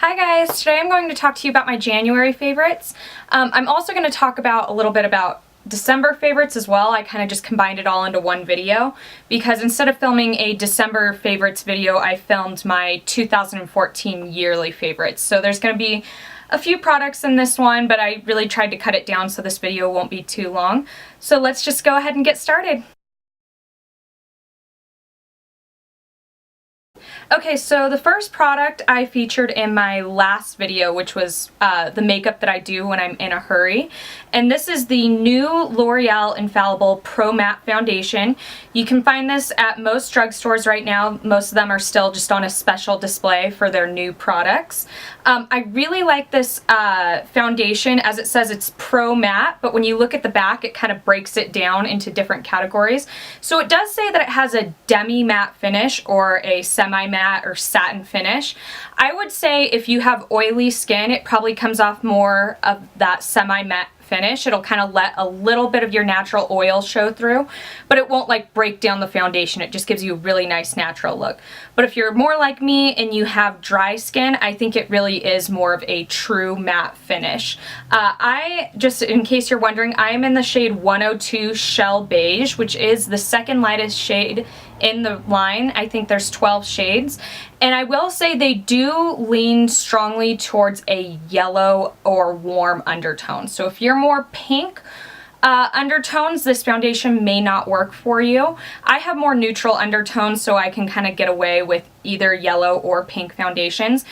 Hi guys, today I'm going to talk to you about my January favorites. I'm also going to talk about a little bit about December favorites as well. I kind of just combined it all into one video because instead of filming a December favorites video, I filmed my 2014 yearly favorites. So there's going to be a few products in this one, but I really tried to cut it down so this video won't be too long. So let's just go ahead and get started. Okay, so the first product I featured in my last video, which was the makeup that I do when I'm in a hurry. And this is the new L'Oreal Infallible Pro Matte Foundation. You can find this at most drugstores right now. Most of them are still just on a special display for their new products. I really like this foundation. As it says, it's Pro Matte, but when you look at the back, it kind of breaks it down into different categories. So it does say that it has a demi-matte finish or a semi-matte or satin finish. I would say if you have oily skin, it probably comes off more of that semi-matte finish. It'll kind of let a little bit of your natural oil show through, but it won't like break down the foundation. It just gives you a really nice natural look. But if you're more like me and you have dry skin, I think it really is more of a true matte finish. Just in case you're wondering, I am in the shade 102 Shell Beige, which is the second lightest shade in the line. I think there's 12 shades, and I will say they do lean strongly towards a yellow or warm undertone. So if you're more pink undertones, this foundation may not work for you. I have more neutral undertones, so I can kind of get away with either yellow or pink foundations.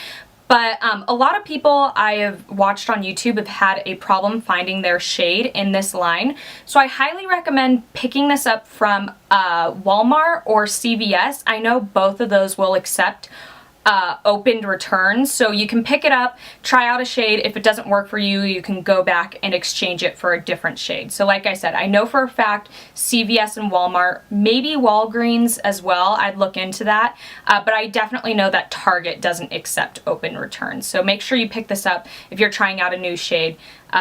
But a lot of people I have watched on YouTube have had a problem finding their shade in this line. So I highly recommend picking this up from Walmart or CVS. I know both of those will accept opened returns, so you can pick it up, try out a shade. If it doesn't work for you, you can go back and exchange it for a different shade. So like I said, I know for a fact CVS and Walmart, maybe Walgreens as well. I'd look into that, but I definitely know that Target doesn't accept open returns. So make sure you pick this up if you're trying out a new shade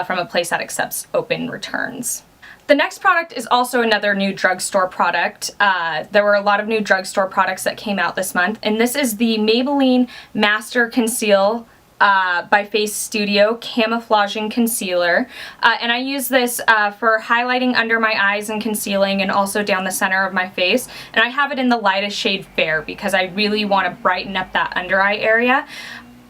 from a place that accepts open returns. The next product is also another new drugstore product. There were a lot of new drugstore products that came out this month, and this is the Maybelline Master Conceal by Face Studio Camouflaging Concealer. And I use this for highlighting under my eyes and concealing, and also down the center of my face. And I have it in the lightest shade Fair because I really want to brighten up that under eye area.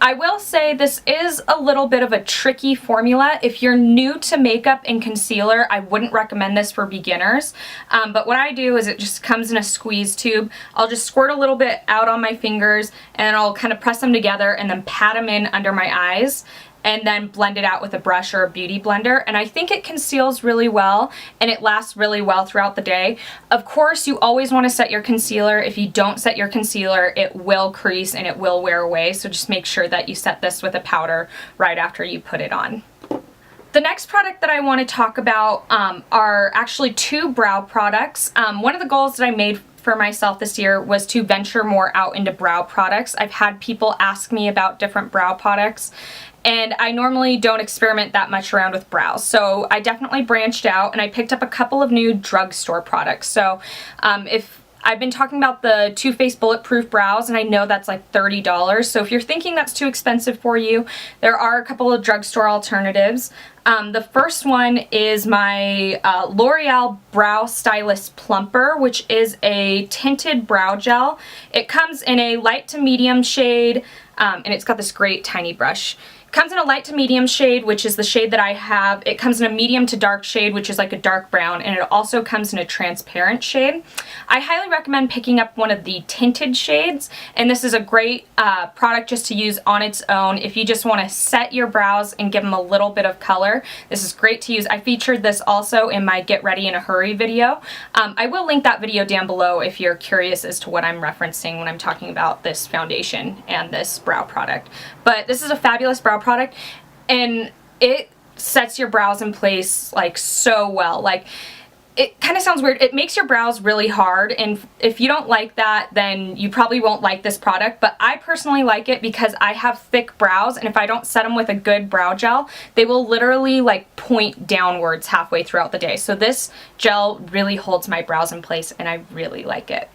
I will say this is a little bit of a tricky formula. If you're new to makeup and concealer, I wouldn't recommend this for beginners. But what I do is it just comes in a squeeze tube. I'll just squirt a little bit out on my fingers and I'll kind of press them together and then pat them in under my eyes, and then blend it out with a brush or a beauty blender. And I think it conceals really well and it lasts really well throughout the day. Of course, you always want to set your concealer. If you don't set your concealer, it will crease and it will wear away. So just make sure that you set this with a powder right after you put it on. The next product that I want to talk about are actually two brow products. One of the goals that I made for myself this year was to venture more out into brow products. I've had people ask me about different brow products, and I normally don't experiment that much around with brows. So I definitely branched out and I picked up a couple of new drugstore products. So if I've been talking about the Too Faced Bulletproof Brows, and I know that's like $30. So if you're thinking that's too expensive for you, there are a couple of drugstore alternatives. The first one is my L'Oreal Brow Stylist Plumper, which is a tinted brow gel. It comes in a light to medium shade, and it's got this great tiny brush. Comes in a light to medium shade, which is the shade that I have. It comes in a medium to dark shade, which is like a dark brown, and it also comes in a transparent shade. I highly recommend picking up one of the tinted shades, and this is a great product just to use on its own. If you just want to set your brows and give them a little bit of color, this is great to use. I featured this also in my Get Ready in a Hurry video. I will link that video down below if you're curious as to what I'm referencing when I'm talking about this foundation and this brow product. But this is a fabulous brow product, and it sets your brows in place like so well. Like, it kind of sounds weird. It makes your brows really hard, and if you don't like that, then you probably won't like this product. But I personally like it because I have thick brows, and if I don't set them with a good brow gel, they will literally like point downwards halfway throughout the day. So this gel really holds my brows in place, and I really like it.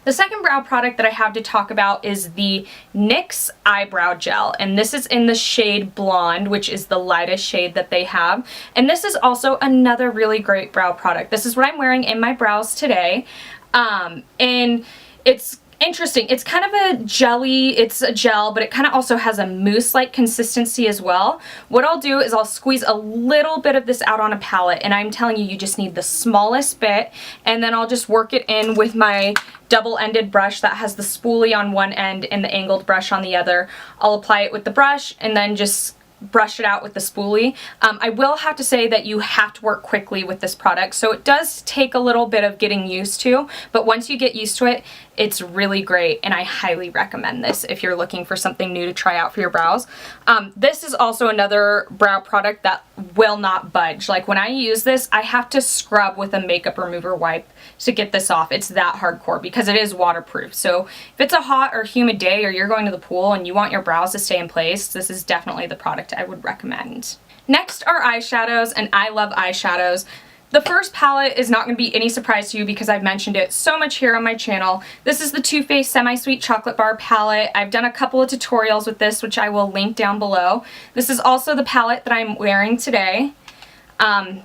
The second brow product that I have to talk about is the NYX Eyebrow Gel, and this is in the shade Blonde, which is the lightest shade that they have. And this is also another really great brow product. This is what I'm wearing in my brows today, and it's interesting. It's kind of a jelly, it's a gel, but it kind of also has a mousse-like consistency as well. What I'll do is I'll squeeze a little bit of this out on a palette, and I'm telling you, you just need the smallest bit, and then I'll just work it in with my double-ended brush that has the spoolie on one end and the angled brush on the other. I'll apply it with the brush and then just brush it out with the spoolie. I will have to say that you have to work quickly with this product, so it does take a little bit of getting used to, but once you get used to it, it's really great, and I highly recommend this if you're looking for something new to try out for your brows. This is also another brow product that will not budge. Like when I use this, I have to scrub with a makeup remover wipe to get this off. It's that hardcore because it is waterproof. So if it's a hot or humid day or you're going to the pool and you want your brows to stay in place, this is definitely the product I would recommend. Next are eyeshadows, and I love eyeshadows. The first palette is not going to be any surprise to you because I've mentioned it so much here on my channel. This is the Too Faced Semi-Sweet Chocolate Bar palette. I've done a couple of tutorials with this, which I will link down below. This is also the palette that I'm wearing today.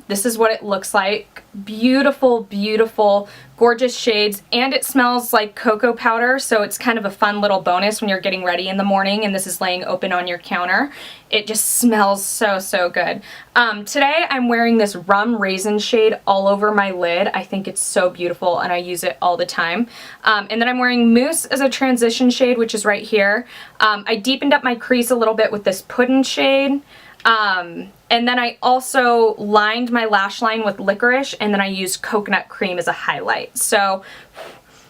This is what it looks like. Beautiful, beautiful, gorgeous shades, and it smells like cocoa powder, so it's kind of a fun little bonus when you're getting ready in the morning and this is laying open on your counter. It just smells so, so good. Today I'm wearing this Rum Raisin shade all over my lid. I think it's so beautiful and I use it all the time. And then I'm wearing Mousse as a transition shade, which is right here. I deepened up my crease a little bit with this Puddin' shade. And then I also lined my lash line with Licorice, and then I used Coconut Cream as a highlight. So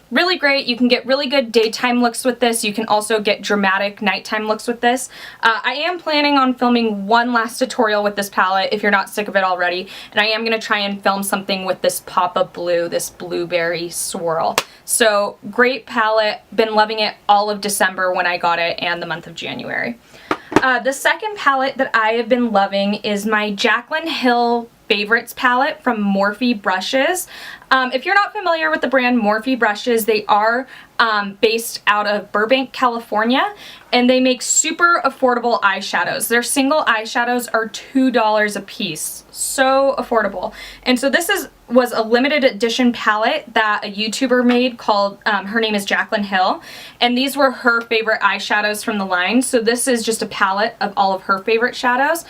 really great. You can get really good daytime looks with this. You can also get dramatic nighttime looks with this. I am planning on filming one last tutorial with this palette if you're not sick of it already, and I am going to try and film something with this Papa Blue, this blueberry swirl. So great palette. Been loving it all of December when I got it and the month of January. The second palette that I have been loving is my Jaclyn Hill Favorites palette from Morphe Brushes. If you're not familiar with the brand Morphe Brushes, they are based out of Burbank, California, and they make super affordable eyeshadows. Their single eyeshadows are $2 a piece. So affordable. And so this was a limited edition palette that a YouTuber made called, her name is Jaclyn Hill, and these were her favorite eyeshadows from the line. So this is just a palette of all of her favorite shadows.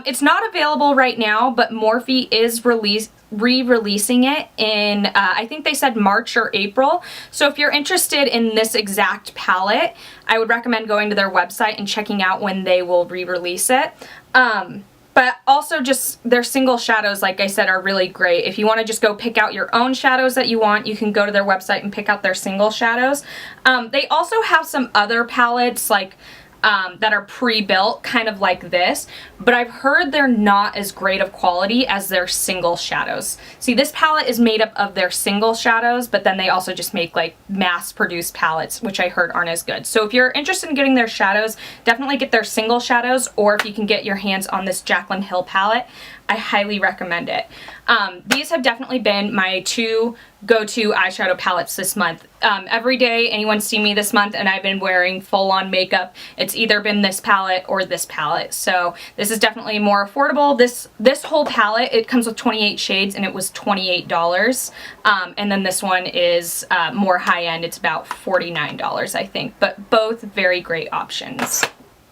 It's not available right now, but Morphe is re-releasing it in, I think they said March or April. So if you're interested in this exact palette, I would recommend going to their website and checking out when they will re-release it. But also just their single shadows, like I said, are really great. If you want to just go pick out your own shadows that you want, you can go to their website and pick out their single shadows. They also have some other palettes like that are pre-built, kind of like this, but I've heard they're not as great of quality as their single shadows. See, this palette is made up of their single shadows, but then they also just make like mass-produced palettes, which I heard aren't as good. So if you're interested in getting their shadows, definitely get their single shadows, or if you can get your hands on this Jaclyn Hill palette, I highly recommend it. These have definitely been my two go-to eyeshadow palettes this month. Every day anyone see me this month and I've been wearing full-on makeup, it's either been this palette or this palette. So this is definitely more affordable. This whole palette, it comes with 28 shades and it was $28. And then this one is more high-end. It's about $49, I think, but both very great options.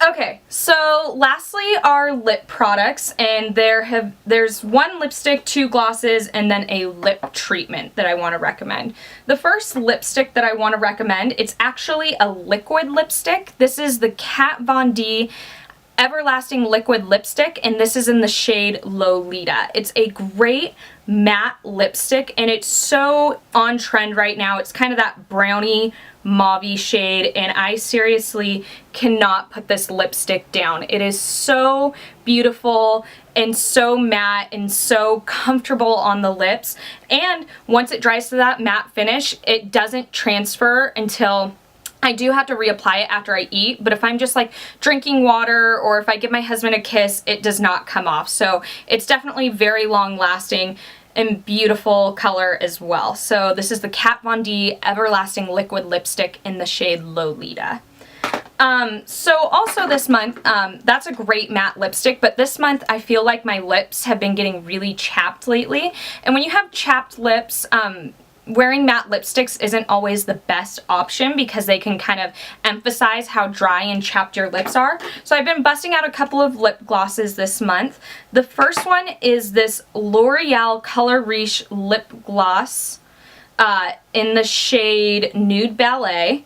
Okay, so lastly are lip products, and there's one lipstick, two glosses, and then a lip treatment that I want to recommend. The first lipstick that I want to recommend, it's actually a liquid lipstick. This is the Kat Von D Everlasting Liquid Lipstick, and this is in the shade Lolita. It's a great matte lipstick, and it's so on trend right now. It's kind of that brownie mauve shade, and I seriously cannot put this lipstick down. It is so beautiful and so matte and so comfortable on the lips, and once it dries to that matte finish, it doesn't transfer until I do have to reapply it after I eat, but if I'm just like drinking water or if I give my husband a kiss, it does not come off. So it's definitely very long lasting. and beautiful color as well. So this is the Kat Von D Everlasting Liquid Lipstick in the shade Lolita. So also this month, that's a great matte lipstick, but this month I feel like my lips have been getting really chapped lately. And when you have chapped lips, wearing matte lipsticks isn't always the best option because they can kind of emphasize how dry and chapped your lips are. So I've been busting out a couple of lip glosses this month. The first one is this L'Oreal Color Riche lip gloss in the shade Nude Ballet.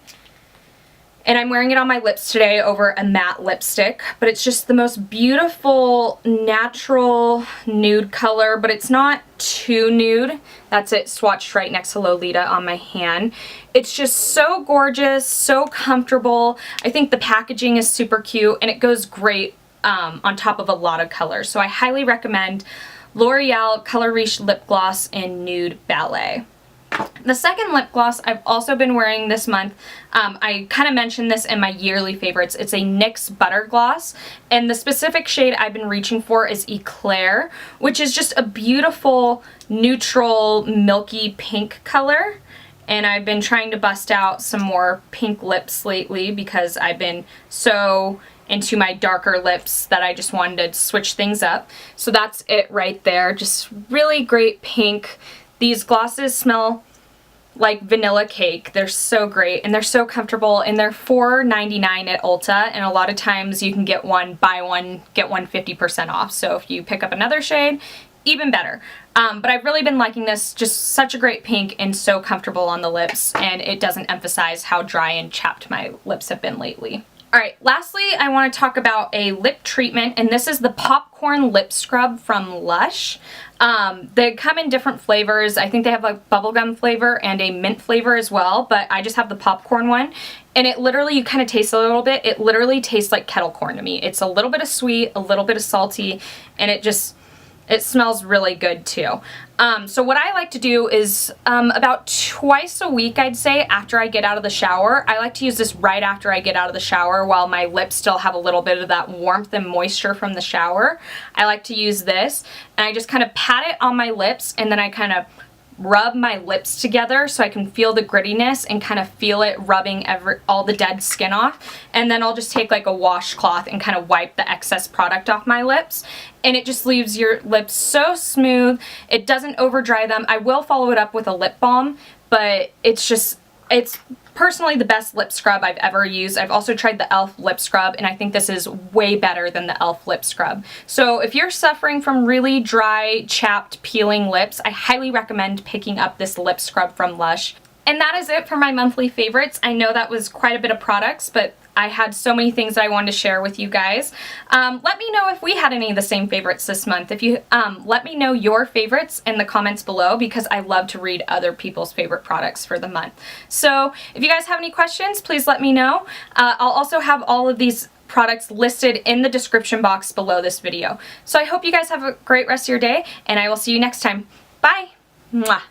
And I'm wearing it on my lips today over a matte lipstick, but it's just the most beautiful, natural nude color, but it's not too nude. That's it swatched right next to Lolita on my hand. It's just so gorgeous, so comfortable. I think the packaging is super cute, and it goes great on top of a lot of colors. So I highly recommend L'Oreal Color Riche Lip Gloss in Nude Ballet. The second lip gloss I've also been wearing this month, I kind of mentioned this in my yearly favorites. It's a NYX Butter Gloss, and the specific shade I've been reaching for is Eclair, which is just a beautiful, neutral, milky pink color. And I've been trying to bust out some more pink lips lately because I've been so into my darker lips that I just wanted to switch things up. So that's it right there. Just really great pink. These glosses smell like vanilla cake. They're so great and they're so comfortable, and they're $4.99 at Ulta, and a lot of times you can get one, buy one, get one 50% off. So if you pick up another shade, even better. But I've really been liking this, just such a great pink and so comfortable on the lips, and it doesn't emphasize how dry and chapped my lips have been lately. Alright, lastly I want to talk about a lip treatment, and this is the Popcorn Lip Scrub from Lush. They come in different flavors. I think they have a bubblegum flavor and a mint flavor as well, but I just have the popcorn one. And it literally, you kind of taste a little bit, it literally tastes like kettle corn to me. It's a little bit of sweet, a little bit of salty, and it smells really good too. So what I like to do is about twice a week, I'd say, after I get out of the shower. I like to use this right after I get out of the shower while my lips still have a little bit of that warmth and moisture from the shower. I like to use this, and I just kind of pat it on my lips, and then I kind of rub my lips together so I can feel the grittiness and kind of feel it rubbing all the dead skin off. And then I'll just take like a washcloth and kind of wipe the excess product off my lips, and it just leaves your lips so smooth. It doesn't over dry them. I will follow it up with a lip balm, but it's personally the best lip scrub I've ever used. I've also tried the e.l.f. lip scrub, and I think this is way better than the e.l.f. lip scrub. So if you're suffering from really dry, chapped, peeling lips, I highly recommend picking up this lip scrub from Lush. And that is it for my monthly favorites. I know that was quite a bit of products, but I had so many things that I wanted to share with you guys. Let me know if we had any of the same favorites this month. If you let me know your favorites in the comments below, because I love to read other people's favorite products for the month. So if you guys have any questions, please let me know. I'll also have all of these products listed in the description box below this video. So I hope you guys have a great rest of your day, and I will see you next time. Bye! Mwah.